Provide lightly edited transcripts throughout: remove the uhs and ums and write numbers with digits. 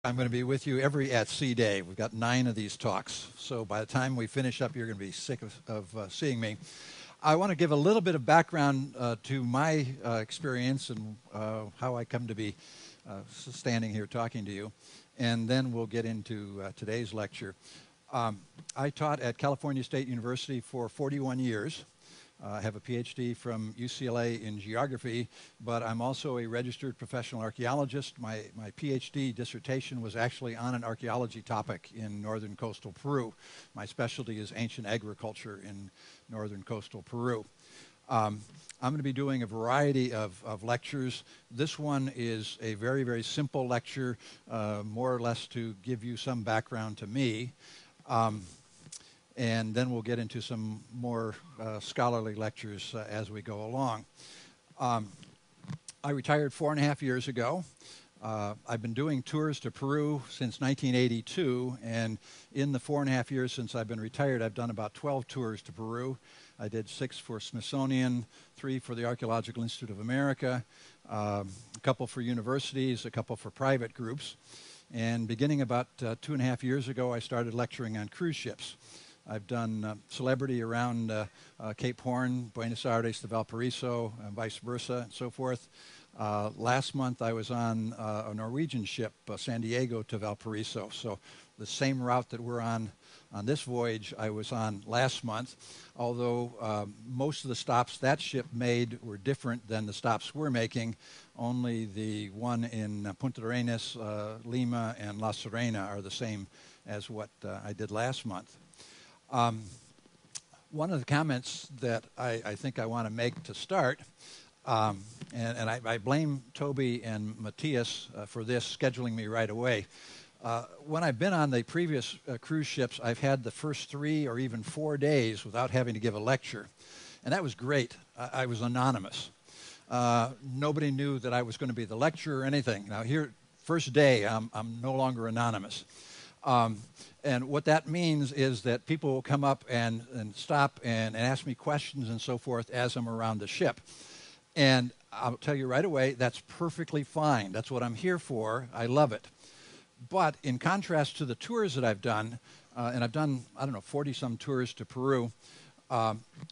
I'm going to be with you every at-sea day. We've got 9 of these talks. So by the time we finish up, you're going to be sick of seeing me. I want to give a little bit of background to my experience and how I come to be standing here talking to you. And then we'll get into today's lecture. I taught at California State University for 41 years. I have a PhD from UCLA in geography, but I'm also a registered professional archaeologist. My PhD dissertation was actually on an archaeology topic in northern coastal Peru. My specialty is ancient agriculture in northern coastal Peru. I'm going to be doing a variety of lectures. This one is a very, very simple lecture, more or less to give you some background to me. And then we'll get into some more scholarly lectures as we go along. I retired 4.5 years ago. I've been doing tours to Peru since 1982, and in the 4.5 years since I've been retired, I've done about 12 tours to Peru. I did 6 for Smithsonian, 3 for the Archaeological Institute of America, a couple for universities, a couple for private groups. And beginning about 2.5 years ago, I started lecturing on cruise ships. I've done celebrity around Cape Horn, Buenos Aires to Valparaiso, and vice versa, and so forth. Last month, I was on a Norwegian ship, San Diego to Valparaiso. So the same route that we're on this voyage, I was on last month, although most of the stops that ship made were different than the stops we're making. Only the one in Punta Arenas, Lima, and La Serena are the same as what I did last month. One of the comments that I think I want to make to start, and I blame Toby and Matthias for this, scheduling me right away. When I've been on the previous cruise ships, I've had the first 3 or even 4 days without having to give a lecture. And that was great. I was anonymous. Nobody knew that I was going to be the lecturer or anything. Now here, first day, I'm no longer anonymous. And what that means is that people will come up and stop and ask me questions and so forth as I'm around the ship. And I'll tell you right away, that's perfectly fine. That's what I'm here for. I love it. But in contrast to the tours that I've done, and I've done, 40-some tours to Peru,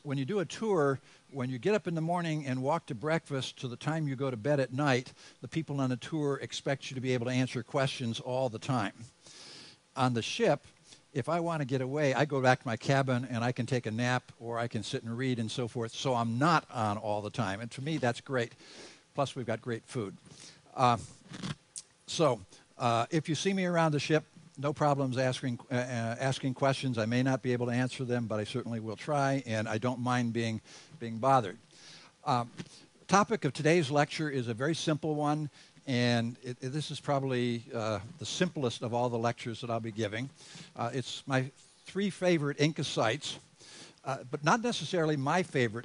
when you do a tour, when you get up in the morning and walk to breakfast to the time you go to bed at night, the people on the tour expect you to be able to answer questions all the time. On the ship, if I want to get away, I go back to my cabin and I can take a nap or I can sit and read and so forth, so I'm not on all the time. And to me, that's great. Plus, we've got great food. If you see me around the ship, no problems asking questions. I may not be able to answer them, but I certainly will try, and I don't mind being bothered. The topic of today's lecture is a very simple one. And this is probably the simplest of all the lectures that I'll be giving. It's my 3 favorite Inca sites, but not necessarily my favorite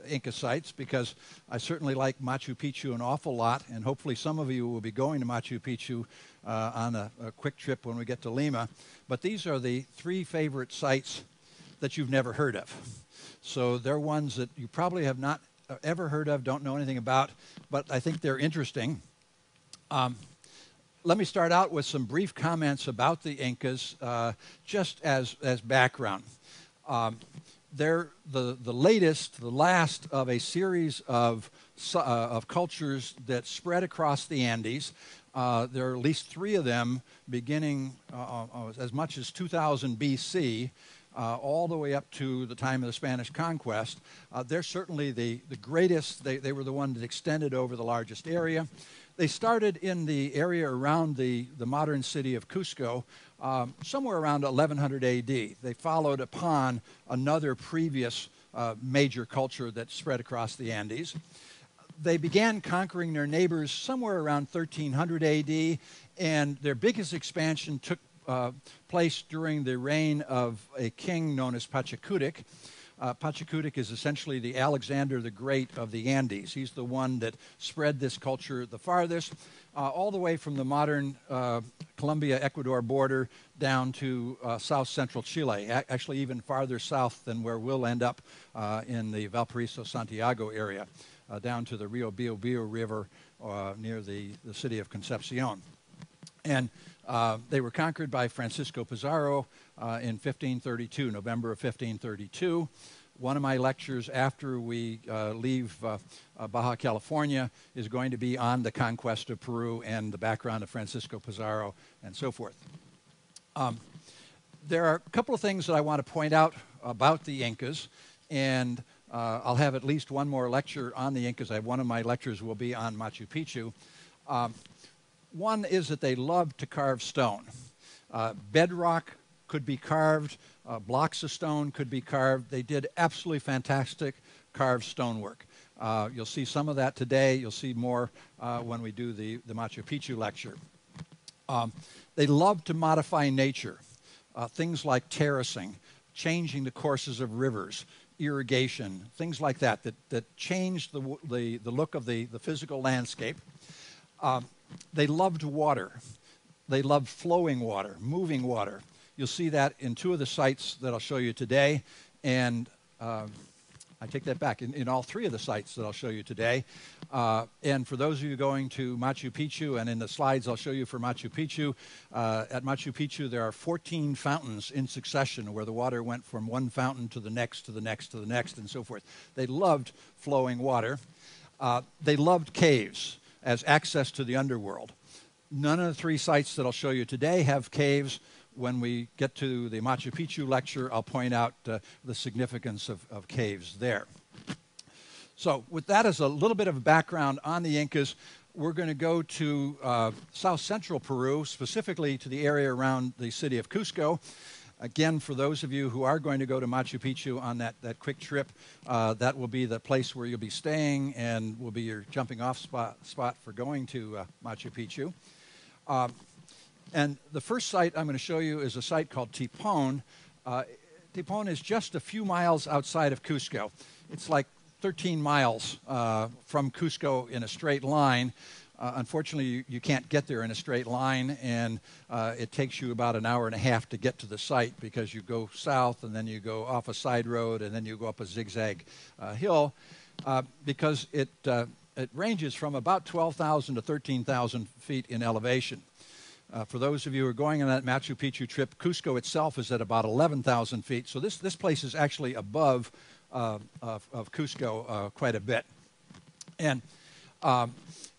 Inca sites, because I certainly like Machu Picchu an awful lot, and hopefully some of you will be going to Machu Picchu on a quick trip when we get to Lima. But these are the 3 favorite sites that you've never heard of. So they're ones that you probably have not ever heard of, don't know anything about, but I think they're interesting. Let me start out with some brief comments about the Incas, just as background. They're the latest, the last of a series of cultures that spread across the Andes. There are at least 3 of them beginning as much as 2000 BC, all the way up to the time of the Spanish conquest. They're certainly the greatest. They were the one that extended over the largest area. They started in the area around the modern city of Cusco, somewhere around 1100 AD. They followed upon another previous major culture that spread across the Andes. They began conquering their neighbors somewhere around 1300 AD, and their biggest expansion took place during the reign of a king known as Pachacutic. Pachacutic is essentially the Alexander the Great of the Andes. He's the one that spread this culture the farthest, all the way from the modern Colombia-Ecuador border down to south-central Chile, actually even farther south than where we'll end up in the Valparaiso-Santiago area, down to the Rio Biobío River near the city of Concepcion. And they were conquered by Francisco Pizarro in 1532, November of 1532. One of my lectures after we leave Baja California is going to be on the conquest of Peru and the background of Francisco Pizarro and so forth. There are a couple of things that I want to point out about the Incas, and I'll have at least one more lecture on the Incas. One of my lectures will be on Machu Picchu. One is that they loved to carve stone. Bedrock could be carved, blocks of stone could be carved. They did absolutely fantastic carved stonework. You'll see some of that today. You'll see more when we do the Machu Picchu lecture. They loved to modify nature, things like terracing, changing the courses of rivers, irrigation, things like that changed the look of the physical landscape. They loved water. They loved flowing water, moving water. You'll see that in two of the sites that I'll show you today, and I take that back, in all three of the sites that I'll show you today. And for those of you going to Machu Picchu, and in the slides I'll show you for Machu Picchu, at Machu Picchu there are 14 fountains in succession where the water went from one fountain to the next, to the next, to the next, and so forth. They loved flowing water. They loved caves as access to the underworld. None of the three sites that I'll show you today have caves. When we get to the Machu Picchu lecture, I'll point out the significance of caves there. So with that as a little bit of a background on the Incas, we're going to go to south central Peru, specifically to the area around the city of Cusco. Again, for those of you who are going to go to Machu Picchu on that quick trip, that will be the place where you'll be staying and will be your jumping off spot for going to Machu Picchu. And the first site I'm going to show you is a site called Tipon. Tipon is just a few miles outside of Cusco. It's like 13 miles from Cusco in a straight line. Unfortunately, you can't get there in a straight line, and it takes you about an hour and a half to get to the site because you go south, and then you go off a side road, and then you go up a zigzag hill because it ranges from about 12,000 to 13,000 feet in elevation. For those of you who are going on that Machu Picchu trip, Cusco itself is at about 11,000 feet. So this place is actually above of Cusco quite a bit. And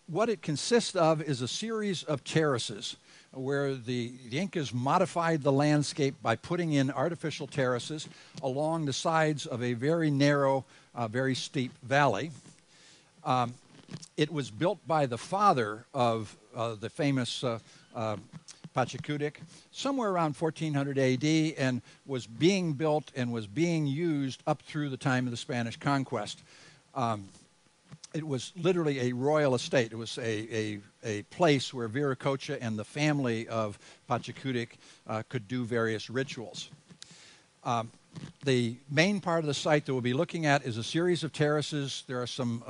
what it consists of is a series of terraces where the Incas modified the landscape by putting in artificial terraces along the sides of a very narrow, very steep valley. It was built by the father of the famous Pachacútec somewhere around 1400 AD and was being built and was being used up through the time of the Spanish conquest. It was literally a royal estate. It was a place where Viracocha and the family of Pachacútec could do various rituals. The main part of the site that we'll be looking at is a series of terraces. There are some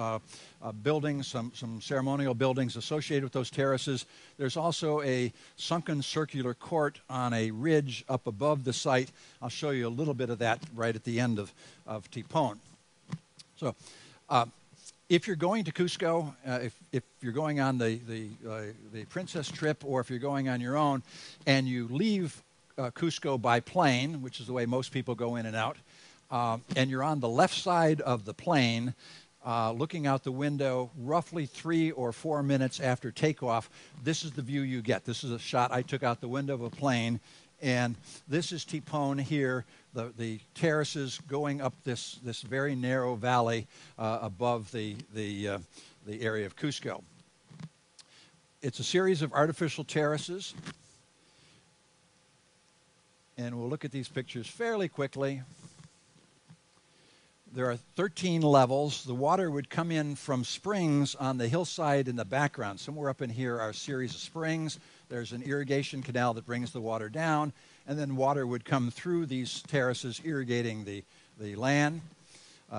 buildings, some ceremonial buildings associated with those terraces. There's also a sunken circular court on a ridge up above the site. I'll show you a little bit of that right at the end of Tipon. So if you're going to Cusco, if you're going on the Princess trip, or if you're going on your own, and you leave Cusco by plane, which is the way most people go in and out, and you're on the left side of the plane, looking out the window, roughly 3 or 4 minutes after takeoff, this is the view you get. This is a shot I took out the window of a plane, and this is Tipon here, the terraces going up this very narrow valley above the area of Cusco. It's a series of artificial terraces. And we'll look at these pictures fairly quickly. There are 13 levels. The water would come in from springs on the hillside in the background. Somewhere up in here are a series of springs. There's an irrigation canal that brings the water down, and then water would come through these terraces, irrigating the land.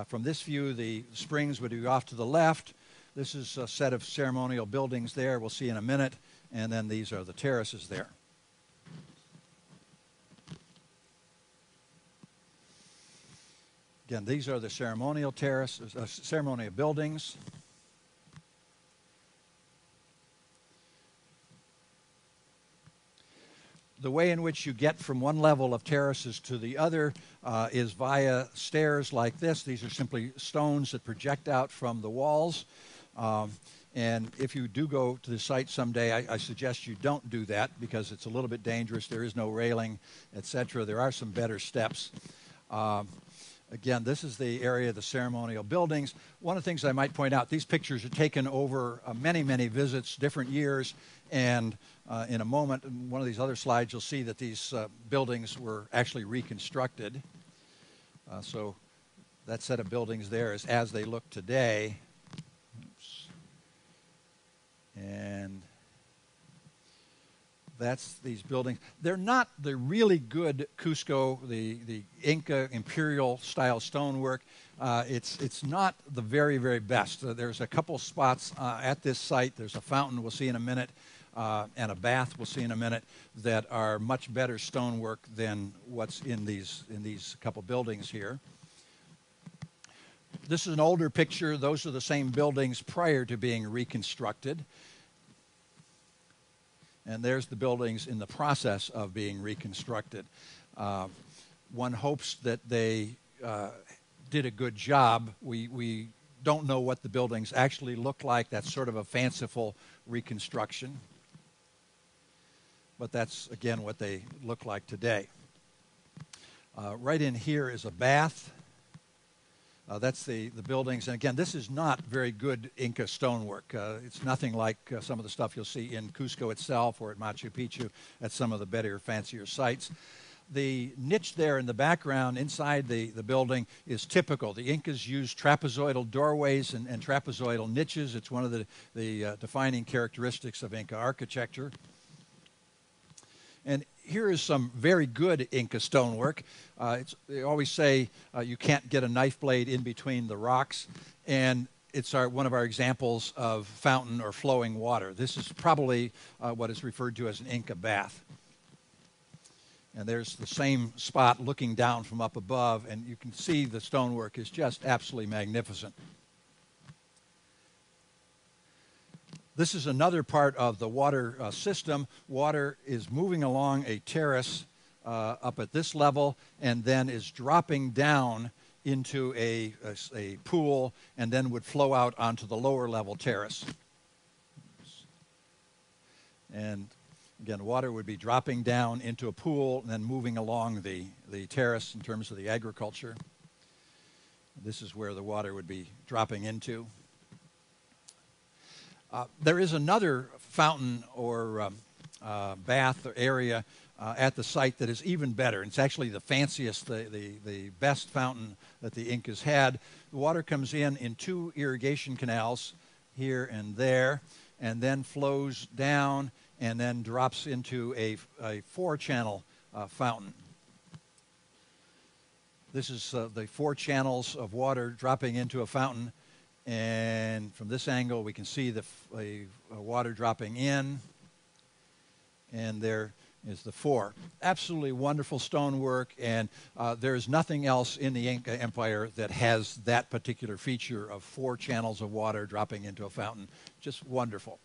From this view, the springs would be off to the left. This is a set of ceremonial buildings there. We'll see in a minute. And then these are the terraces there. Again, these are the ceremonial terraces, ceremonial buildings. The way in which you get from one level of terraces to the other is via stairs like this. These are simply stones that project out from the walls. And if you do go to the site someday, I suggest you don't do that because it's a little bit dangerous. There is no railing, etc. There are some better steps. Again, this is the area of the ceremonial buildings. One of the things I might point out, these pictures are taken over many, many visits, different years, and in a moment, in one of these other slides, you'll see that these buildings were actually reconstructed. So that set of buildings there is as they look today. Oops. And that's these buildings. They're not the really good Cusco, the Inca imperial style stonework. It's not the very, very best. There's a couple spots at this site. There's a fountain we'll see in a minute and a bath we'll see in a minute that are much better stonework than what's in these couple buildings here. This is an older picture. Those are the same buildings prior to being reconstructed. And there's the buildings in the process of being reconstructed. One hopes that they did a good job. We don't know what the buildings actually look like. That's sort of a fanciful reconstruction. But that's, again, what they look like today. Right in here is a bath. That's the buildings. And again, this is not very good Inca stonework. It's nothing like some of the stuff you'll see in Cusco itself or at Machu Picchu at some of the better, fancier sites. The niche there in the background inside the building is typical. The Incas used trapezoidal doorways and trapezoidal niches. It's one of the defining characteristics of Inca architecture. And here is some very good Inca stonework. They always say you can't get a knife blade in between the rocks, and it's one of our examples of fountain or flowing water. This is probably what is referred to as an Inca bath. And there's the same spot looking down from up above, and you can see the stonework is just absolutely magnificent. This is another part of the water system. Water is moving along a terrace up at this level and then is dropping down into a pool and then would flow out onto the lower level terrace. And again, water would be dropping down into a pool and then moving along the terrace in terms of the agriculture. This is where the water would be dropping into. There is another fountain or bath or area at the site that is even better. It's actually the fanciest, the best fountain that the Incas had. The water comes in two irrigation canals here and there, and then flows down and then drops into a 4-channel fountain. This is the 4 channels of water dropping into a fountain. And from this angle, we can see the water dropping in, and there is the 4. Absolutely wonderful stonework, and there is nothing else in the Inca Empire that has that particular feature of 4 channels of water dropping into a fountain. Just wonderful.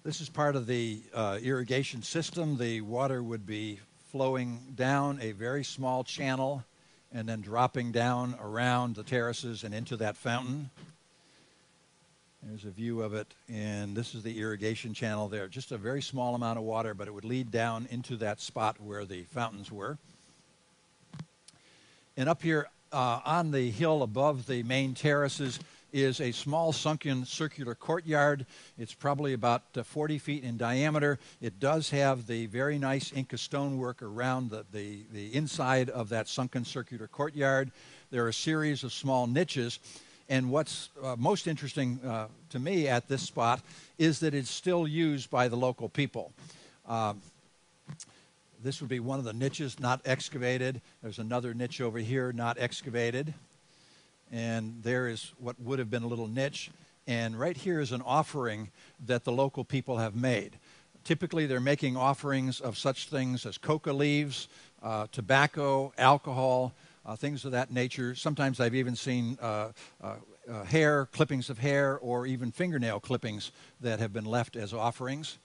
This is part of the irrigation system. The water would be flowing down a very small channel and then dropping down around the terraces and into that fountain. There's a view of it, and this is the irrigation channel there. Just a very small amount of water, but it would lead down into that spot where the fountains were. And up here on the hill above the main terraces is a small sunken circular courtyard. It's probably about 40 feet in diameter. It does have the very nice Inca stonework around the inside of that sunken circular courtyard. There are a series of small niches. And what's most interesting to me at this spot is that it's still used by the local people. This would be one of the niches not excavated. There's another niche over here not excavated. And there is what would have been a little niche. And right here is an offering that the local people have made. Typically, they're making offerings of such things as coca leaves, tobacco, alcohol, things of that nature. Sometimes I've even seen hair, clippings of hair, or even fingernail clippings that have been left as offerings.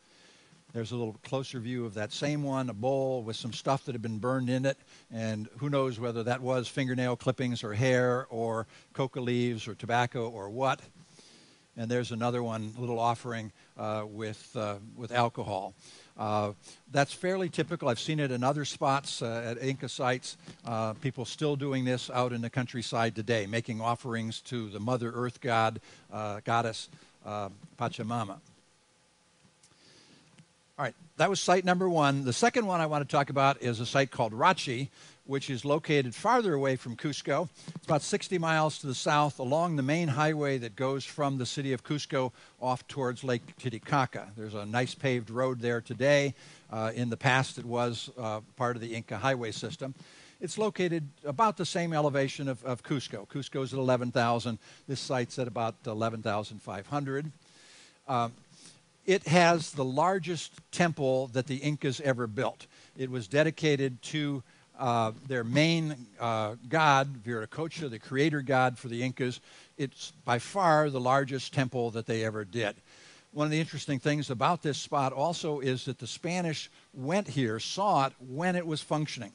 There's a little closer view of that same one, a bowl with some stuff that had been burned in it, and who knows whether that was fingernail clippings or hair or coca leaves or tobacco or what. And there's another one, a little offering with alcohol. That's fairly typical. I've seen it in other spots at Inca sites. People still doing this out in the countryside today, making offerings to the Mother Earth goddess Pachamama. All right, that was site number one. The second one I want to talk about is a site called Rachi, which is located farther away from Cusco. It's about 60 miles to the south along the main highway that goes from the city of Cusco off towards Lake Titicaca. There's a nice paved road there today. In the past, it was part of the Inca highway system. It's located about the same elevation of Cusco. Cusco's at 11,000. This site's at about 11,500. It has the largest temple that the Incas ever built. It was dedicated to their main god, Viracocha, the creator god for the Incas. It's by far the largest temple that they ever did. One of the interesting things about this spot also is that the Spanish went here, saw it when it was functioning.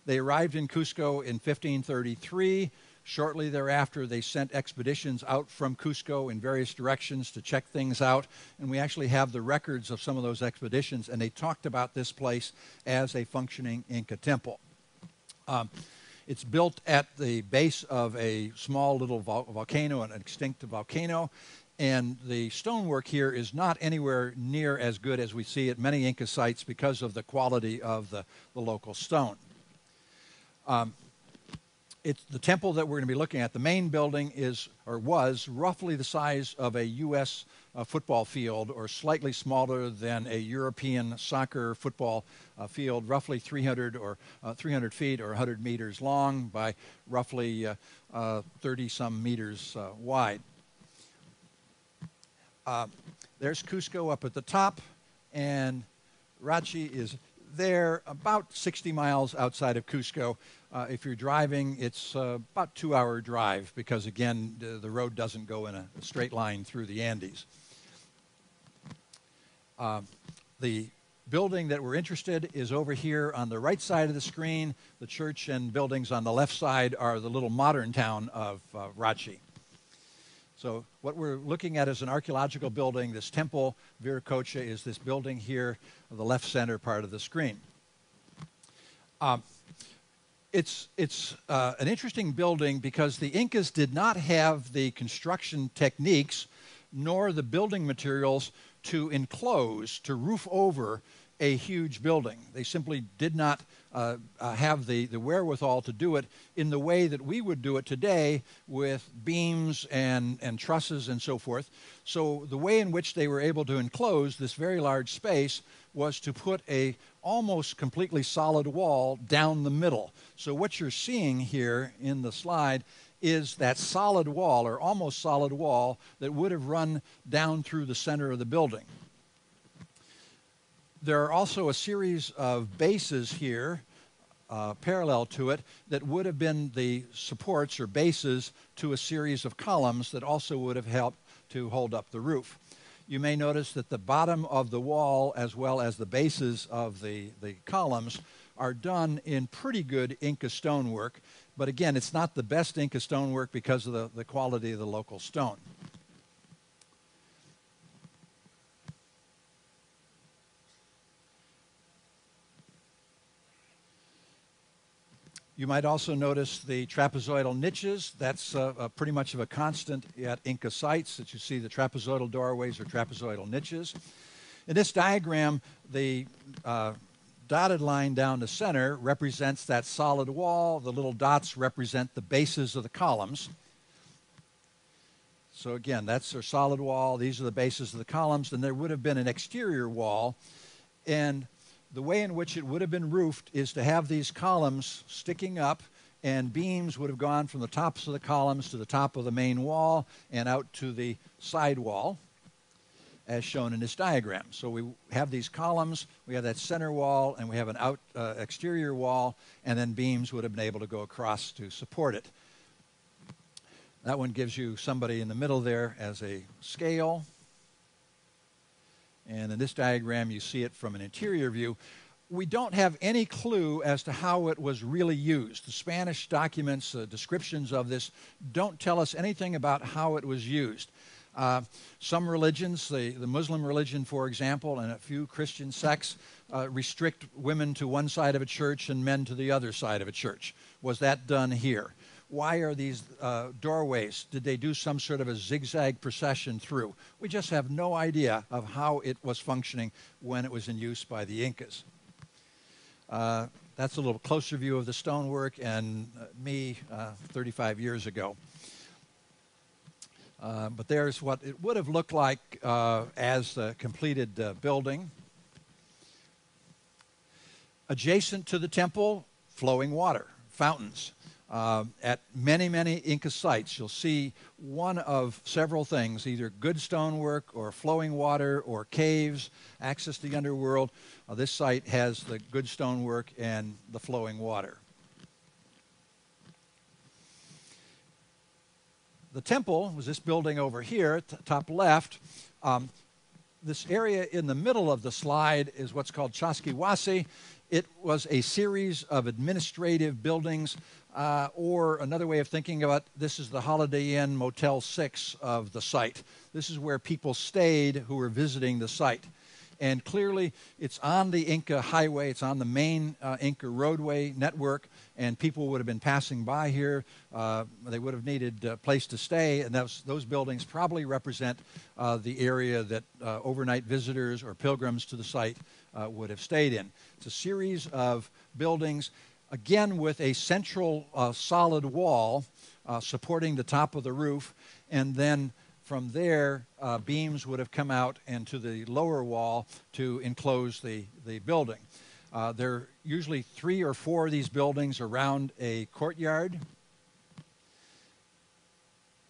They arrived in Cusco in 1533. Shortly thereafter, they sent expeditions out from Cusco in various directions to check things out, and we actually have the records of some of those expeditions, and they talked about this place as a functioning Inca temple. It's built at the base of a small little volcano, an extinct volcano, and the stonework here is not anywhere near as good as we see at many Inca sites because of the quality of the local stone. It's the temple that we're going to be looking at. The main building is, or was, roughly the size of a U.S. Football field, or slightly smaller than a European soccer football field, roughly 300 feet or 100 meters long by roughly 30-some meters wide. There's Cusco up at the top, and Rachi is there, about 60 miles outside of Cusco. If you're driving, it's about a 2-hour drive because, again, the road doesn't go in a straight line through the Andes. The building that we're interested in is over here on the right side of the screen. The church and buildings on the left side are the little modern town of Rachi. So what we're looking at is an archaeological building. This temple, Viracocha, is this building here, the left center part of the screen. It's an interesting building because the Incas did not have the construction techniques nor the building materials to enclose, to roof over a huge building. They simply did not have the wherewithal to do it in the way that we would do it today with beams and trusses and so forth. So the way in which they were able to enclose this very large space was to put a almost completely solid wall down the middle. So what you're seeing here in the slide is that solid wall, or almost solid wall, that would have run down through the center of the building. There are also a series of bases here parallel to it that would have been the supports or bases to a series of columns that also would have helped to hold up the roof. You may notice that the bottom of the wall, as well as the bases of the columns, are done in pretty good Inca stonework. But again, it's not the best Inca stonework because of the quality of the local stone. You might also notice the trapezoidal niches. That's pretty much of a constant at Inca sites, that you see the trapezoidal doorways or trapezoidal niches. In this diagram, the dotted line down the center represents that solid wall. The little dots represent the bases of the columns. So again, that's our solid wall. These are the bases of the columns. And there would have been an exterior wall. And the way in which it would have been roofed is to have these columns sticking up, and beams would have gone from the tops of the columns to the top of the main wall and out to the side wall. as shown in this diagram. So we have these columns, we have that center wall, and we have an exterior wall, and then beams would have been able to go across to support it. That one gives you somebody in the middle there as a scale. And in this diagram, you see it from an interior view. We don't have any clue as to how it was really used. The Spanish documents, descriptions of this, don't tell us anything about how it was used. Some religions, the Muslim religion, for example, and a few Christian sects, restrict women to one side of a church and men to the other side of a church. Was that done here? Why are these doorways? Did they do some sort of a zigzag procession through? We just have no idea of how it was functioning when it was in use by the Incas. That's a little closer view of the stonework and me 35 years ago. But there's what it would have looked like as a completed building. Adjacent to the temple, flowing water, fountains. At many, many Inca sites, you'll see one of several things, either good stonework or flowing water or caves, access to the underworld. This site has the good stonework and the flowing water. The temple was this building over here, top left. This area in the middle of the slide is what's called Chaskiwasi. It was a series of administrative buildings, or another way of thinking about this is the Holiday Inn Motel 6 of the site. This is where people stayed who were visiting the site. And clearly, it's on the Inca highway. It's on the main Inca roadway network, and people would have been passing by here. They would have needed a place to stay, and those buildings probably represent the area that overnight visitors or pilgrims to the site would have stayed in. It's a series of buildings, again with a central solid wall supporting the top of the roof, and then from there, beams would have come out into the lower wall to enclose the building. There are usually 3 or 4 of these buildings around a courtyard.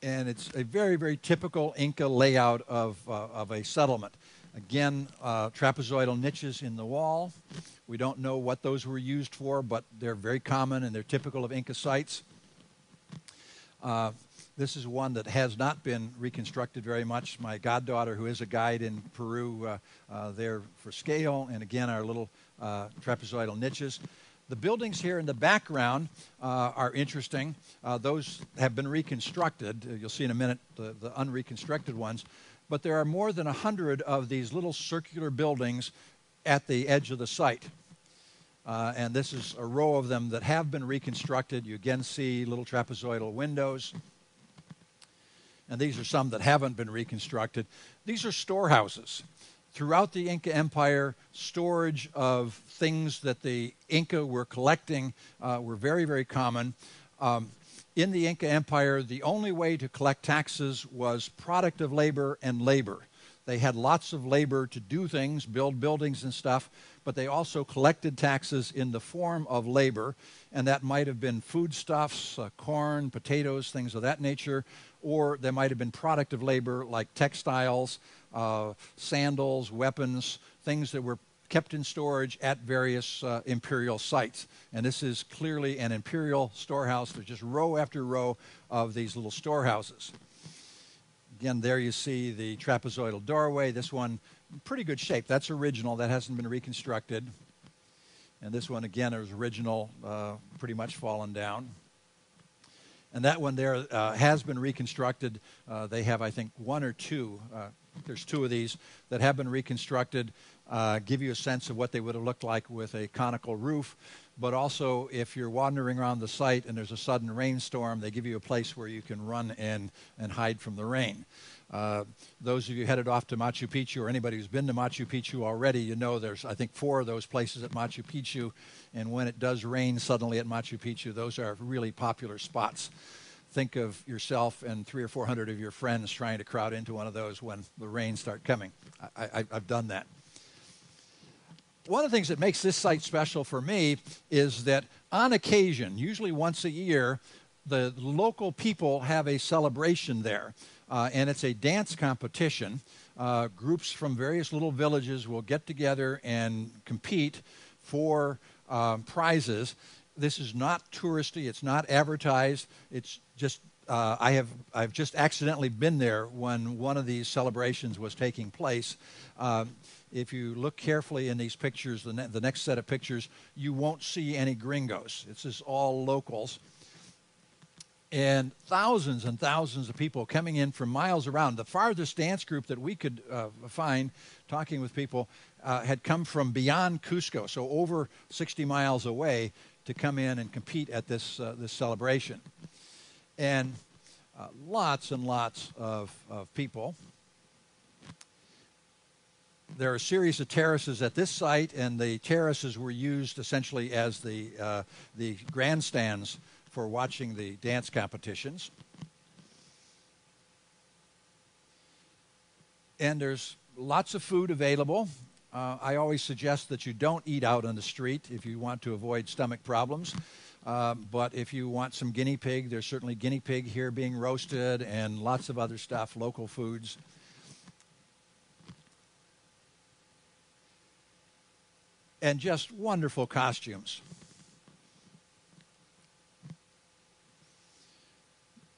And it's a very, very typical Inca layout of a settlement. Again, trapezoidal niches in the wall. We don't know what those were used for, but they're very common and they're typical of Inca sites. This is one that has not been reconstructed very much. My goddaughter, who is a guide in Peru, there for scale, and again, our little trapezoidal niches. The buildings here in the background are interesting. Those have been reconstructed. You'll see in a minute the unreconstructed ones. But there are more than 100 of these little circular buildings at the edge of the site. And this is a row of them that have been reconstructed. You again see little trapezoidal windows. And these are some that haven't been reconstructed. These are storehouses. Throughout the Inca Empire, storage of things that the Inca were collecting were very, very common. In the Inca Empire, the only way to collect taxes was product of labor and labor. They had lots of labor to do things, build buildings and stuff, but they also collected taxes in the form of labor, and that might have been foodstuffs, corn, potatoes, things of that nature, or there might have been product of labor like textiles, sandals, weapons, things that were kept in storage at various imperial sites. And this is clearly an imperial storehouse. There's just row after row of these little storehouses. Again, there you see the trapezoidal doorway. This one, pretty good shape. That's original. That hasn't been reconstructed. And this one, again, is original, pretty much fallen down. And that one there has been reconstructed. They have, I think, 1 or 2. There's 2 of these that have been reconstructed. Give you a sense of what they would have looked like with a conical roof. But also, if you're wandering around the site and there's a sudden rainstorm, they give you a place where you can run and hide from the rain. Those of you headed off to Machu Picchu, or anybody who's been to Machu Picchu already, you know there's, I think, 4 of those places at Machu Picchu. And when it does rain suddenly at Machu Picchu, those are really popular spots. Think of yourself and 300 or 400 of your friends trying to crowd into one of those when the rain starts coming. I've done that. One of the things that makes this site special for me is that on occasion, usually once a year, the local people have a celebration there. and it's a dance competition. Groups from various little villages will get together and compete for prizes. This is not touristy. It's not advertised. It's just I've just accidentally been there when one of these celebrations was taking place. If you look carefully in these pictures, the next set of pictures, you won't see any gringos. It's just all locals. And thousands of people coming in from miles around. The farthest dance group that we could find, talking with people, had come from beyond Cusco, so over 60 miles away, to come in and compete at this celebration. And lots and lots of people. There are a series of terraces at this site, and the terraces were used essentially as the grandstands for watching the dance competitions. And there's lots of food available. I always suggest that you don't eat out on the street if you want to avoid stomach problems. But if you want some guinea pig, there's certainly guinea pig here being roasted and lots of other stuff, local foods. And just wonderful costumes.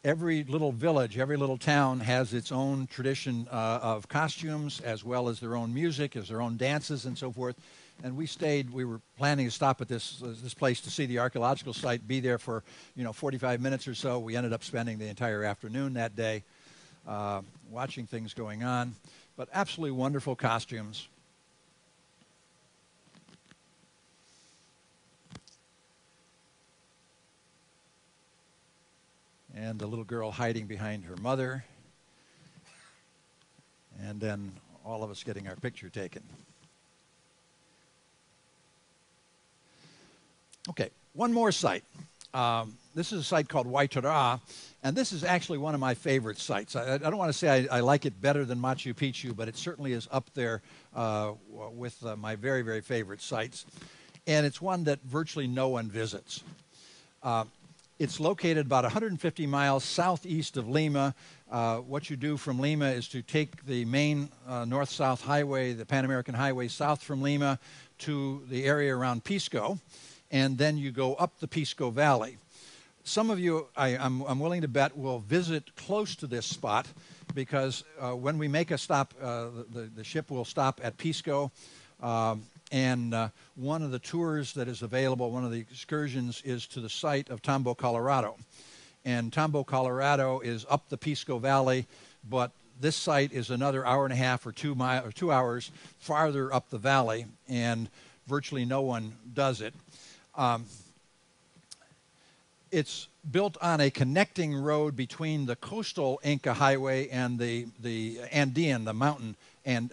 Every little village, every little town has its own tradition of costumes, as well as their own music, as their own dances and so forth. And we were planning to stop at this place to see the archaeological site, be there for 45 minutes or so. We ended up spending the entire afternoon that day watching things going on. But absolutely wonderful costumes. And the little girl hiding behind her mother. And then all of us getting our picture taken. Okay, one more site. This is a site called Waitara, and this is actually one of my favorite sites. I don't want to say I like it better than Machu Picchu, but it certainly is up there with my very, very favorite sites. And it's one that virtually no one visits. It's located about 150 miles southeast of Lima. What you do from Lima is to take the main north-south highway, the Pan American Highway, south from Lima to the area around Pisco, and then you go up the Pisco Valley. Some of you, I'm willing to bet, will visit close to this spot because when we make a stop, the ship will stop at Pisco. And one of the tours that is available, one of the excursions, is to the site of Tambo, Colorado. And Tambo, Colorado is up the Pisco Valley, but this site is another hour and a half or 2 hours farther up the valley, and virtually no one does it. It's built on a connecting road between the coastal Inca highway and the Andean, the mountain and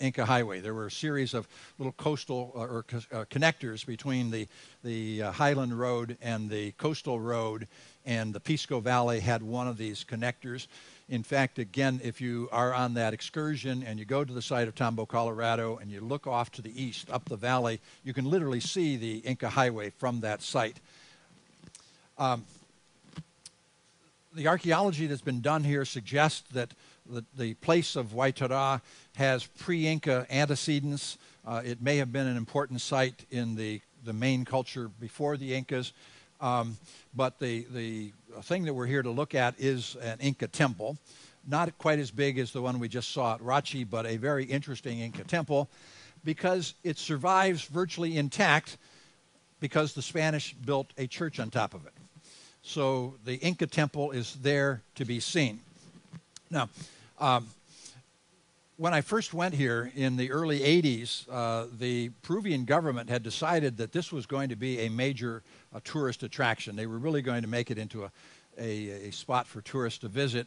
Inca highway. There were a series of little coastal connectors between the highland road and the coastal road, and the Pisco Valley had one of these connectors. In fact, again, if you are on that excursion and you go to the site of Tambo, Colorado, and you look off to the east, up the valley, you can literally see the Inca highway from that site. The archaeology that's been done here suggests that the place of Waitara has pre-Inca antecedents. It may have been an important site in the main culture before the Incas. But the thing that we're here to look at is an Inca temple. Not quite as big as the one we just saw at Rachi, but a very interesting Inca temple because it survives virtually intact because the Spanish built a church on top of it. So the Inca temple is there to be seen. Now, when I first went here in the early 80s, the Peruvian government had decided that this was going to be a major tourist attraction. They were really going to make it into a spot for tourists to visit.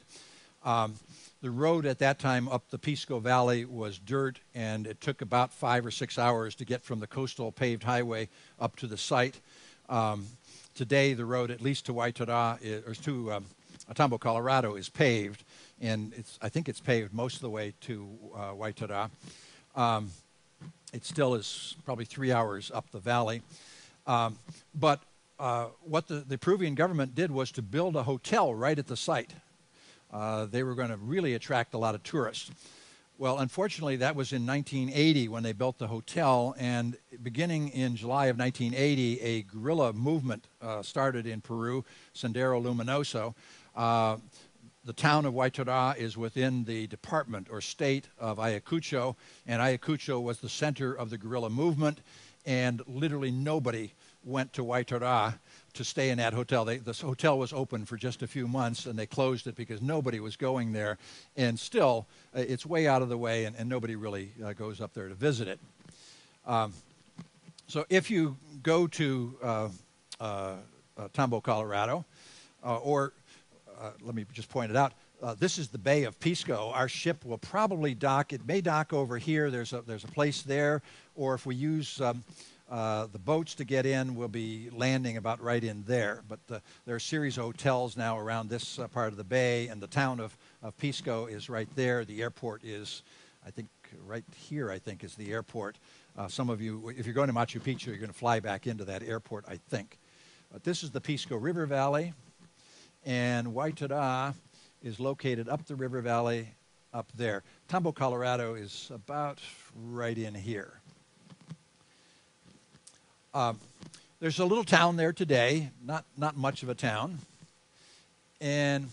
The road at that time up the Pisco Valley was dirt, and it took about 5 or 6 hours to get from the coastal paved highway up to the site. Today, the road, at least to Waitara, or to Tambo, Colorado, is paved, and I think it's paved most of the way to Waitara. It still is probably 3 hours up the valley. But what the Peruvian government did was to build a hotel right at the site. they were going to really attract a lot of tourists. Well, unfortunately, that was in 1980 when they built the hotel, and beginning in July of 1980, a guerrilla movement started in Peru, Sendero Luminoso. The town of Waitora is within the department or state of Ayacucho, and Ayacucho was the center of the guerrilla movement, and literally nobody went to Waitora to stay in that hotel. This hotel was open for just a few months, and they closed it because nobody was going there. And still, it's way out of the way, and nobody really goes up there to visit it. So if you go to Tambo, Colorado, or let me just point it out, this is the Bay of Pisco. Our ship will probably dock. It may dock over here. There's a place there, or if we use the boats to get in, we'll be landing about right in there. But there are a series of hotels now around this part of the bay, and the town of Pisco is right there. The airport is, I think, right here, I think, is the airport. Some of you, if you're going to Machu Picchu, you're going to fly back into that airport, I think. But this is the Pisco River Valley, and Waitora is located up the river valley up there. Tambo, Colorado is about right in here. There's a little town there today, not much of a town. And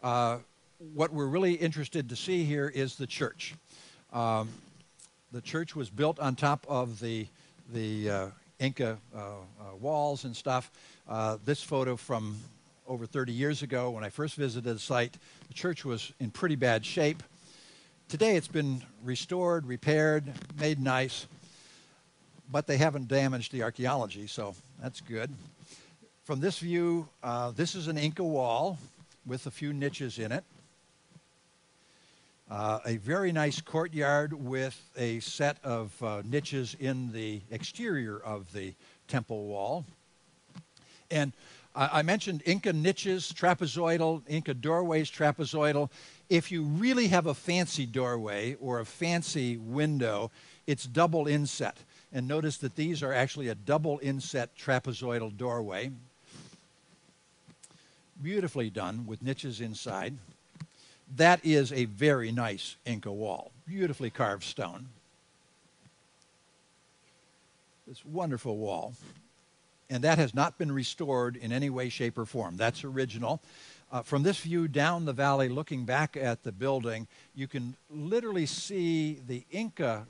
what we're really interested to see here is the church. The church was built on top of the Inca walls and stuff. This photo from over 30 years ago when I first visited the site, the church was in pretty bad shape. Today it's been restored, repaired, made nice, but they haven't damaged the archaeology, so that's good. From this view, this is an Inca wall with a few niches in it. A very nice courtyard with a set of niches in the exterior of the temple wall. And I mentioned Inca niches, trapezoidal, Inca doorways, trapezoidal. If you really have a fancy doorway or a fancy window, it's double inset. And notice that these are actually a double inset trapezoidal doorway. Beautifully done with niches inside. That is a very nice Inca wall. Beautifully carved stone. This wonderful wall. And that has not been restored in any way, shape, or form. That's original. From this view down the valley, looking back at the building, you can literally see the Inca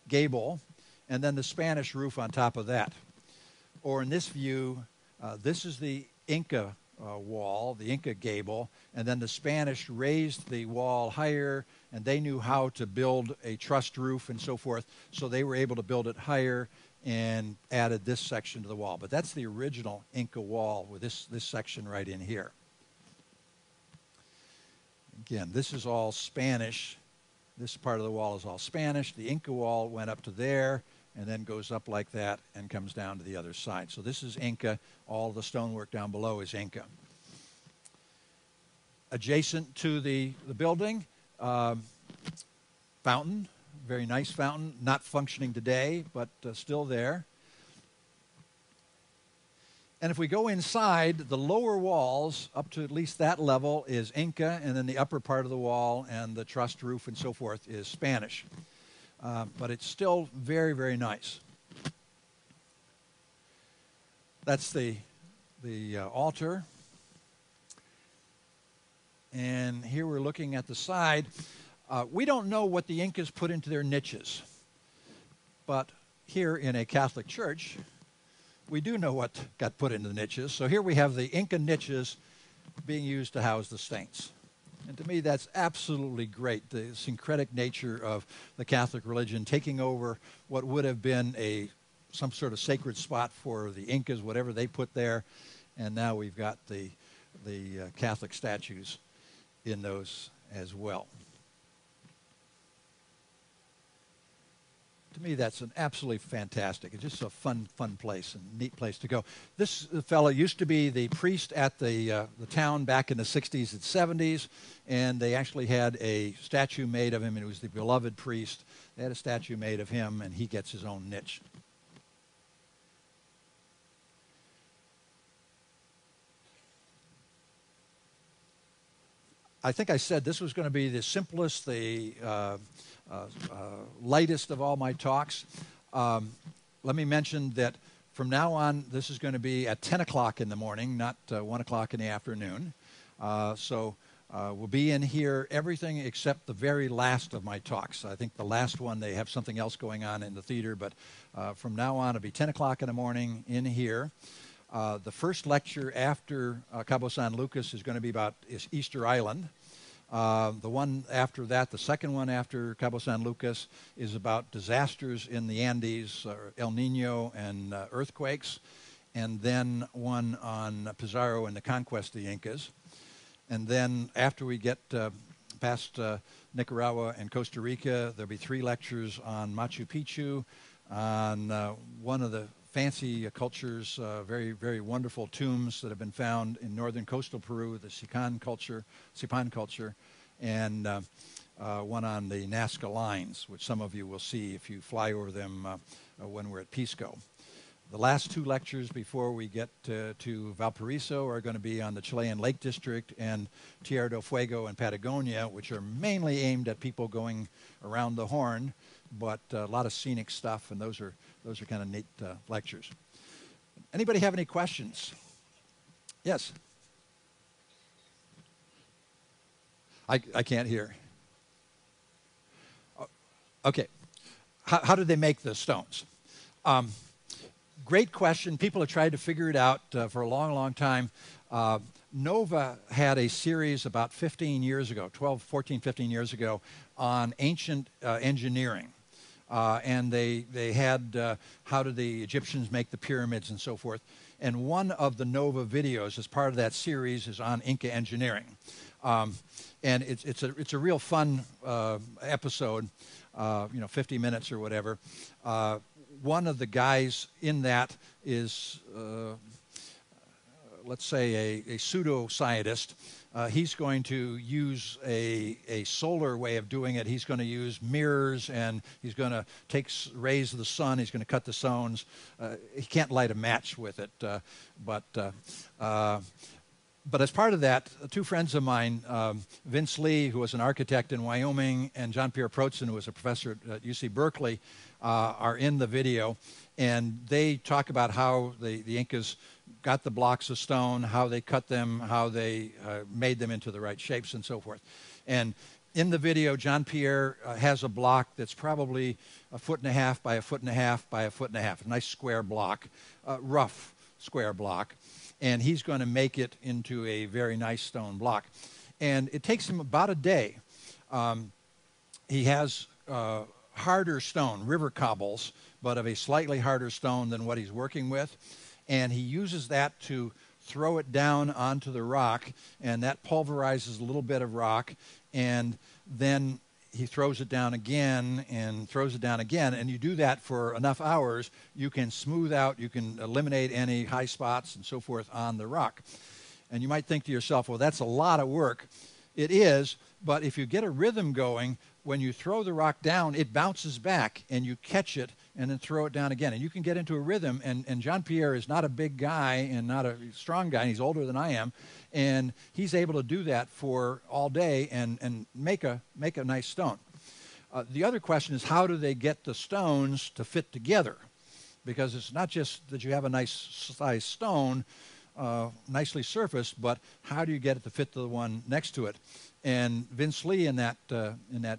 gable and then the Spanish roof on top of that. Or in this view, this is the Inca wall, the Inca gable, and then the Spanish raised the wall higher, and they knew how to build a trussed roof and so forth, so they were able to build it higher and added this section to the wall. But that's the original Inca wall with this section right in here. Again, this is all Spanish. This part of the wall is all Spanish. The Inca wall went up to there and then goes up like that and comes down to the other side. So this is Inca. All the stonework down below is Inca. Adjacent to the building, fountain. Very nice fountain, not functioning today, but still there. And if we go inside, the lower walls, up to at least that level, is Inca, and then the upper part of the wall and the trussed roof and so forth is Spanish. But it's still very, very nice. That's the altar. And here we're looking at the side. We don't know what the Incas put into their niches, but here in a Catholic church, we do know what got put into the niches. So here we have the Inca niches being used to house the saints. And to me, that's absolutely great, the syncretic nature of the Catholic religion taking over what would have been some sort of sacred spot for the Incas, whatever they put there, and now we've got the Catholic statues in those as well. To me, that's an absolutely fantastic. It's just a fun place and neat place to go. This fellow used to be the priest at the town back in the 60s and 70s, and they actually had a statue made of him, and it was the beloved priest. They had a statue made of him, and he gets his own niche. I think I said this was going to be the simplest, the lightest of all my talks. Let me mention that from now on, this is going to be at 10 o'clock in the morning, not 1 o'clock in the afternoon. So we'll be in here, everything except the very last of my talks. I think the last one, they have something else going on in the theater, but from now on, it'll be 10 o'clock in the morning in here. The first lecture after Cabo San Lucas is going to be about Easter Island. The one after that, the second one after Cabo San Lucas, is about disasters in the Andes, El Nino and earthquakes, and then one on Pizarro and the conquest of the Incas. And then after we get past Nicaragua and Costa Rica, there'll be 3 lectures on Machu Picchu, on one of the fancy cultures, very, very wonderful tombs that have been found in northern coastal Peru, the Sipan culture, and one on the Nazca lines, which some of you will see if you fly over them when we're at Pisco. The last 2 lectures before we get to Valparaiso are going to be on the Chilean Lake District and Tierra del Fuego and Patagonia, which are mainly aimed at people going around the Horn, but a lot of scenic stuff, and those are kind of neat lectures. Anybody have any questions? Yes? I can't hear. Okay. How did they make the stones? Great question. People have tried to figure it out for a long, long time. Nova had a series about 15 years ago, 14, 15 years ago, on ancient engineering. And they had how did the Egyptians make the pyramids and so forth. And one of the Nova videos as part of that series is on Inca engineering. And it's a real fun episode, 50 minutes or whatever. One of the guys in that is, let's say, a pseudo-scientist. He's going to use a solar way of doing it. He's going to use mirrors, and he's going to take rays of the sun. He's going to cut the stones. He can't light a match with it. But as part of that, 2 friends of mine, Vince Lee, who was an architect in Wyoming, and Jean-Pierre Protzen, who was a professor at UC Berkeley, are in the video. And they talk about how the Incas got the blocks of stone, how they cut them, how they made them into the right shapes, and so forth. And in the video, Jean-Pierre has a block that's probably 1.5 by 1.5 by 1.5, a nice square block, rough square block. And he's going to make it into a very nice stone block. And it takes him about a day. He has harder stone, river cobbles, but of a slightly harder stone than what he's working with. And he uses that to throw it down onto the rock, and that pulverizes a little bit of rock. And then he throws it down again and throws it down again, and you do that for enough hours, you can smooth out, you can eliminate any high spots and so forth on the rock. And you might think to yourself, well, that's a lot of work. It is, but if you get a rhythm going, when you throw the rock down, it bounces back, and you catch it and then throw it down again. And you can get into a rhythm, and Jean-Pierre is not a big guy and not a strong guy, and he's older than I am, and he's able to do that for all day and make a nice stone. The other question is, how do they get the stones to fit together? Because it's not just that you have a nice size stone, nicely surfaced, but how do you get it to fit to the one next to it? And Vince Lee in that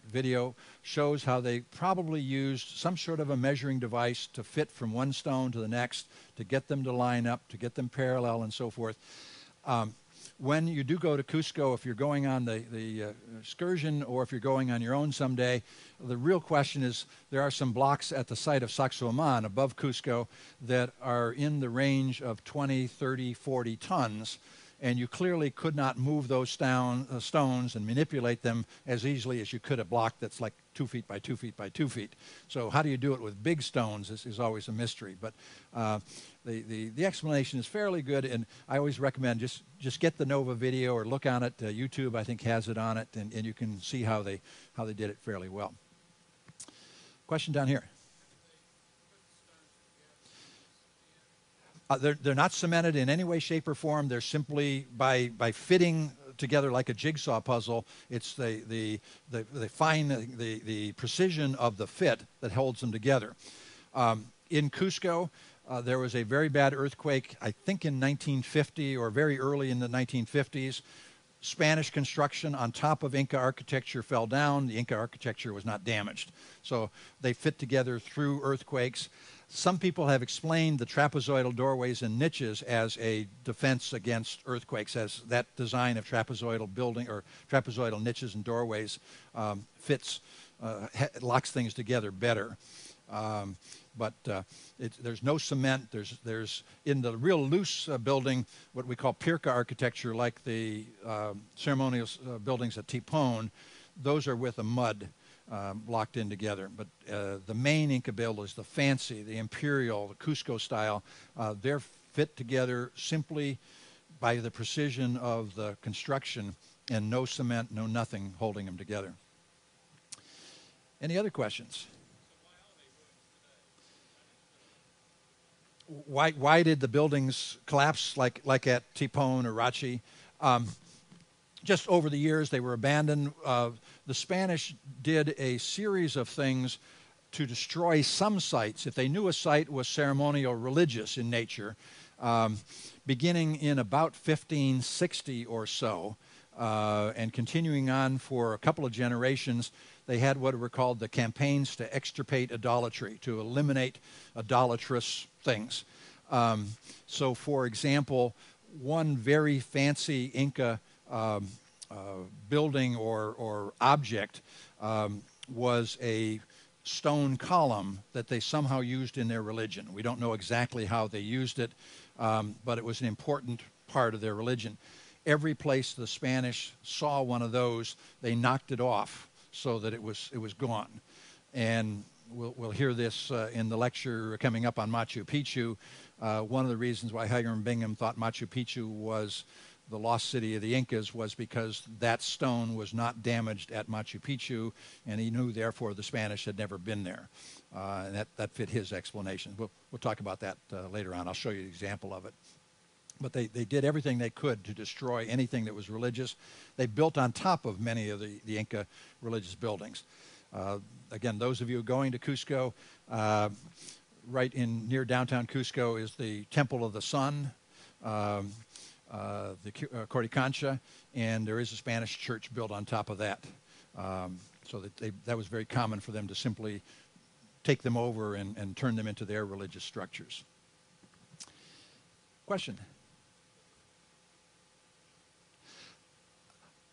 video shows how they probably used some sort of a measuring device to fit from one stone to the next, to get them to line up, to get them parallel, and so forth. When you do go to Cusco, if you're going on the excursion or if you're going on your own someday, the real question is, there are some blocks at the site of Sacsayhuaman above Cusco that are in the range of 20, 30, 40 tons. And you clearly could not move those stones and manipulate them as easily as you could a block that's like 2 feet by 2 feet by 2 feet. So how do you do it with big stones is always a mystery. But the explanation is fairly good, and I always recommend just get the Nova video or look on it. YouTube, I think, has it on it, and you can see how they did it fairly well. Question down here. They're not cemented in any way, shape, or form. They're simply by fitting together like a jigsaw puzzle. It's the precision of the fit that holds them together. In Cusco, there was a very bad earthquake, I think in 1950 or very early in the 1950s. Spanish construction on top of Inca architecture fell down. The Inca architecture was not damaged. So they fit together through earthquakes. Some people have explained the trapezoidal doorways and niches as a defense against earthquakes, as that design of trapezoidal building or trapezoidal niches and doorways locks things together better. But there's no cement. There's in the real loose building what we call pirca architecture, like the ceremonial buildings at Tipon. Those are with a mud locked in together. But the main Inca build is the fancy, the imperial, the Cusco style. They're fit together simply by the precision of the construction, and no cement, no nothing holding them together. Any other questions? Why did the buildings collapse like at Tipon or Rachi? Just over the years, they were abandoned. The Spanish did a series of things to destroy some sites. If they knew a site was ceremonial religious in nature, beginning in about 1560 or so, and continuing on for a couple of generations, they had what were called the campaigns to extirpate idolatry, to eliminate idolatrous things. So, for example, one very fancy Inca building or object was a stone column that they somehow used in their religion. We don't know exactly how they used it, but it was an important part of their religion. Every place the Spanish saw one of those, they knocked it off so that it was gone. And we'll hear this in the lecture coming up on Machu Picchu. One of the reasons why Hiram Bingham thought Machu Picchu was the lost city of the Incas was because that stone was not damaged at Machu Picchu, and he knew, therefore, the Spanish had never been there. And that fit his explanation. We'll talk about that later on. I'll show you an example of it. But they did everything they could to destroy anything that was religious. They built on top of many of the Inca religious buildings. Again, those of you going to Cusco, right near downtown Cusco is the Temple of the Sun, the Coricancha, and there is a Spanish church built on top of that. So that was very common for them to simply take them over and turn them into their religious structures. Question?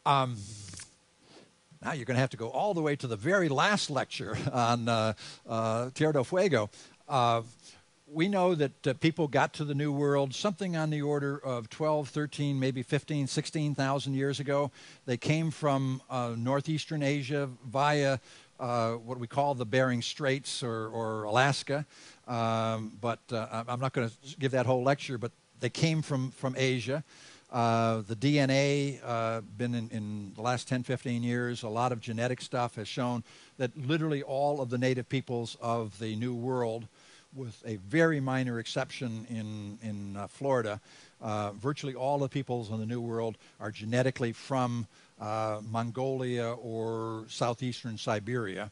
Now you're going to have to go all the way to the very last lecture on Tierra del Fuego. We know that people got to the New World something on the order of 12, 13, maybe 15, 16,000 years ago. They came from northeastern Asia via what we call the Bering Straits or Alaska. But I'm not going to give that whole lecture, but they came from Asia. The DNA, been in the last 10, 15 years, a lot of genetic stuff has shown that literally all of the native peoples of the New World, with a very minor exception in Florida, virtually all the peoples in the New World are genetically from Mongolia or southeastern Siberia.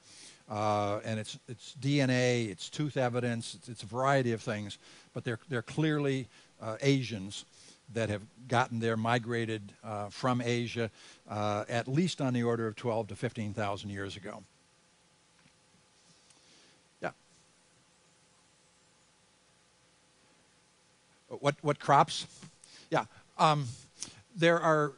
And it's DNA, it's tooth evidence, it's a variety of things, but they're clearly Asians that have gotten there, migrated from Asia, at least on the order of 12 to 15,000 years ago. Yeah. What crops? Yeah. There are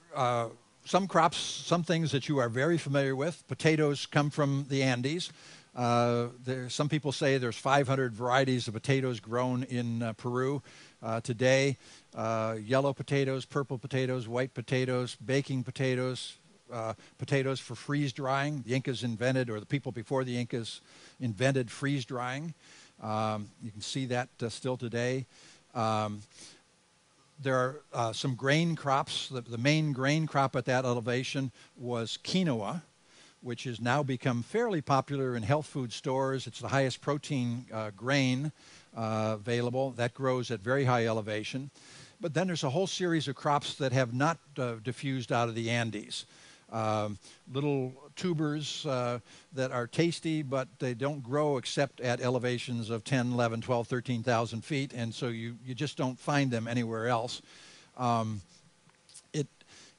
some crops, some things that you are very familiar with. Potatoes come from the Andes. Some people say there's 500 varieties of potatoes grown in Peru today. Yellow potatoes, purple potatoes, white potatoes, baking potatoes, potatoes for freeze drying. The Incas invented, or the people before the Incas invented freeze drying. You can see that still today. There are some grain crops. The main grain crop at that elevation was quinoa, which has now become fairly popular in health food stores. It's the highest protein grain available. That grows at very high elevation. But then there's a whole series of crops that have not diffused out of the Andes. Little tubers that are tasty, but they don't grow except at elevations of 10, 11, 12, 13,000 feet, and so you just don't find them anywhere else.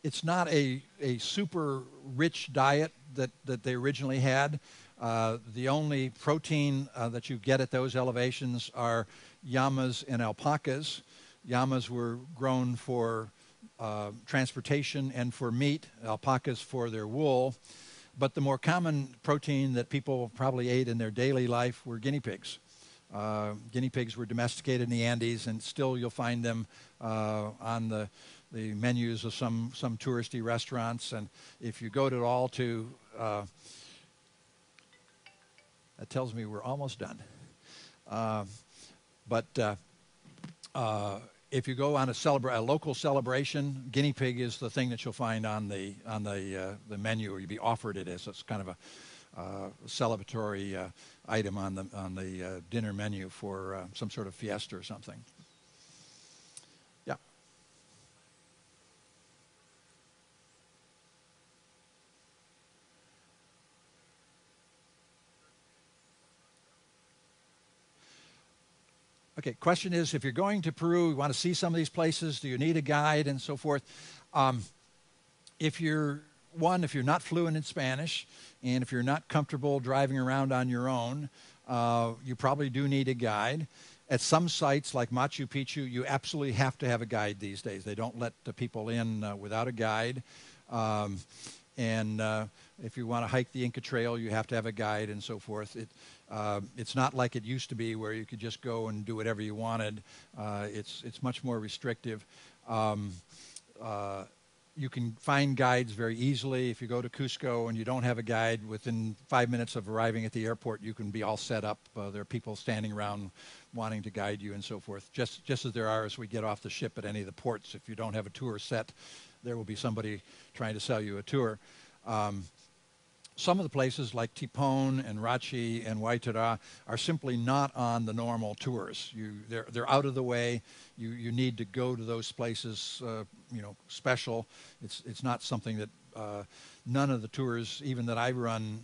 It's not a super rich diet that they originally had. The only protein that you get at those elevations are llamas and alpacas. Llamas were grown for transportation and for meat, alpacas for their wool. But the more common protein that people probably ate in their daily life were guinea pigs. Guinea pigs were domesticated in the Andes, and still you'll find them on the menus of some touristy restaurants. And if you go to all to, that tells me we're almost done. If you go on a local celebration, guinea pig is the thing that you'll find on the menu, or you'll be offered it as it's kind of a celebratory item on the dinner menu for some sort of fiesta or something. Yeah. Okay, question is, if you're going to Peru, you want to see some of these places, do you need a guide and so forth? If you're not fluent in Spanish, and if you're not comfortable driving around on your own, you probably do need a guide. At some sites like Machu Picchu, you absolutely have to have a guide these days. They don't let the people in without a guide. If you want to hike the Inca Trail, you have to have a guide and so forth. It's not like it used to be where you could just go and do whatever you wanted. It's much more restrictive. You can find guides very easily. If you go to Cusco and you don't have a guide, within 5 minutes of arriving at the airport, you can be all set up. There are people standing around wanting to guide you and so forth, just as there are as we get off the ship at any of the ports. If you don't have a tour set, there will be somebody trying to sell you a tour. Some of the places like Tipon and Rachi and Waitara are simply not on the normal tours. They're out of the way. You need to go to those places, special. It's not something that none of the tours, even that I run,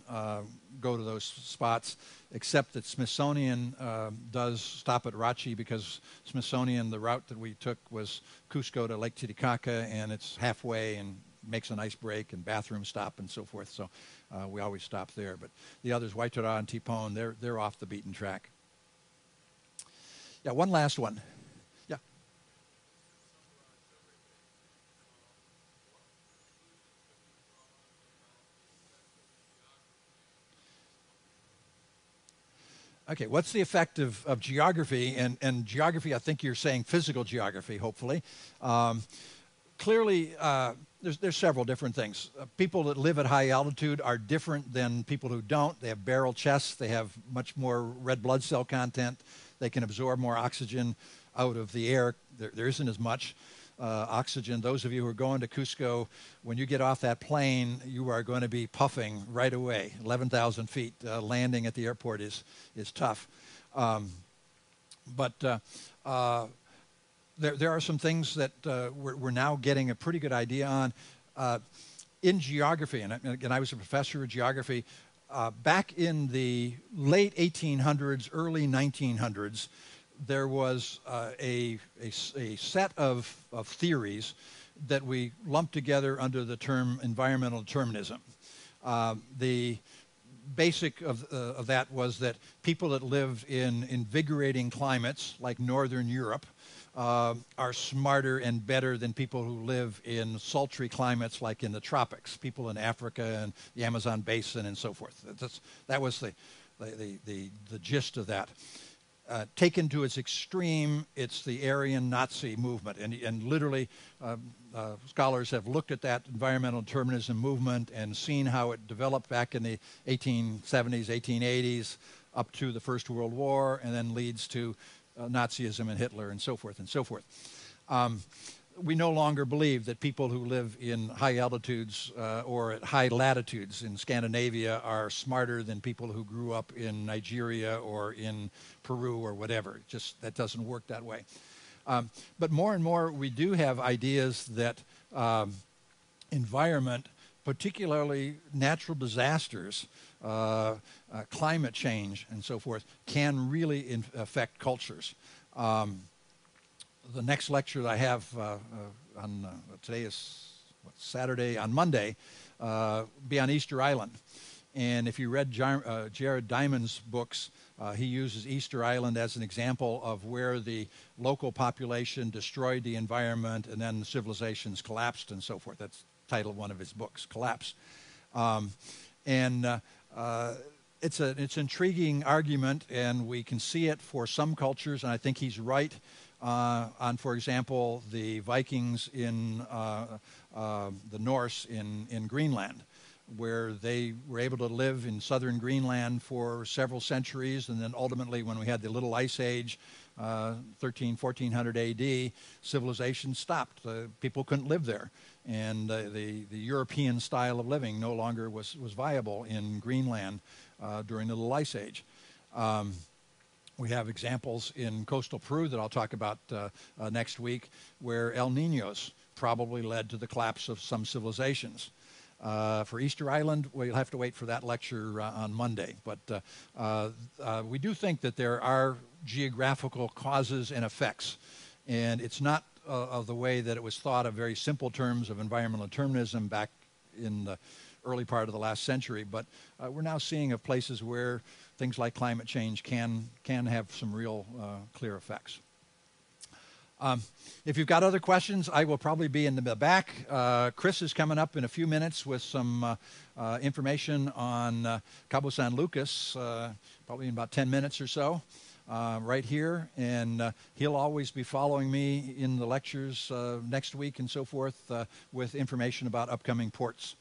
go to those spots, except that Smithsonian does stop at Rachi, because Smithsonian, the route that we took was Cusco to Lake Titicaca, and it's halfway and makes a nice break and bathroom stop and so forth. So we always stop there. But the others, Waitara and Tipon, they're off the beaten track. Yeah, one last one. Yeah. Okay, what's the effect of geography? And geography, I think you're saying physical geography, hopefully. Clearly, there's several different things. People that live at high altitude are different than people who don't. They have barrel chests. They have much more red blood cell content. They can absorb more oxygen out of the air. There isn't as much oxygen. Those of you who are going to Cusco, when you get off that plane, you are going to be puffing right away. 11,000 feet. Landing at the airport is tough. There are some things that we're now getting a pretty good idea on. In geography, and again, I was a professor of geography, back in the late 1800s, early 1900s, there was a set of theories that we lumped together under the term environmental determinism. The basic of that was that people that lived in invigorating climates like Northern Europe are smarter and better than people who live in sultry climates like in the tropics, people in Africa and the Amazon basin and so forth. That was the gist of that. Taken to its extreme, it's the Aryan Nazi movement. And literally, scholars have looked at that environmental determinism movement and seen how it developed back in the 1870s, 1880s, up to the First World War, and then leads to Nazism and Hitler and so forth and so forth. We no longer believe that people who live in high altitudes or at high latitudes in Scandinavia are smarter than people who grew up in Nigeria or in Peru or whatever. Just that doesn't work that way. But more and more we do have ideas that environment, particularly natural disasters, climate change and so forth, can really affect cultures. The next lecture that I have on today is Saturday, on Monday, be on Easter Island. And if you read Jared Diamond's books, he uses Easter Island as an example of where the local population destroyed the environment and then the civilizations collapsed and so forth. That's the title of one of his books, Collapse. It's an intriguing argument, and we can see it for some cultures, and I think he's right on, for example, the Vikings in the Norse in Greenland, where they were able to live in southern Greenland for several centuries, and then ultimately when we had the Little Ice Age, 1400 AD, civilization stopped. People couldn't live there, and the European style of living no longer was viable in Greenland during the Little Ice Age. We have examples in coastal Peru that I'll talk about next week, where El Niños probably led to the collapse of some civilizations. For Easter Island, we'll have to wait for that lecture on Monday. But we do think that there are geographical causes and effects. And it's not of the way that it was thought of, very simple terms of environmental determinism back in the early part of the last century. But we're now seeing of places where things like climate change can have some real clear effects. If you've got other questions, I will probably be in the back. Chris is coming up in a few minutes with some information on Cabo San Lucas, probably in about 10 minutes or so, right here. And he'll always be following me in the lectures next week and so forth with information about upcoming ports.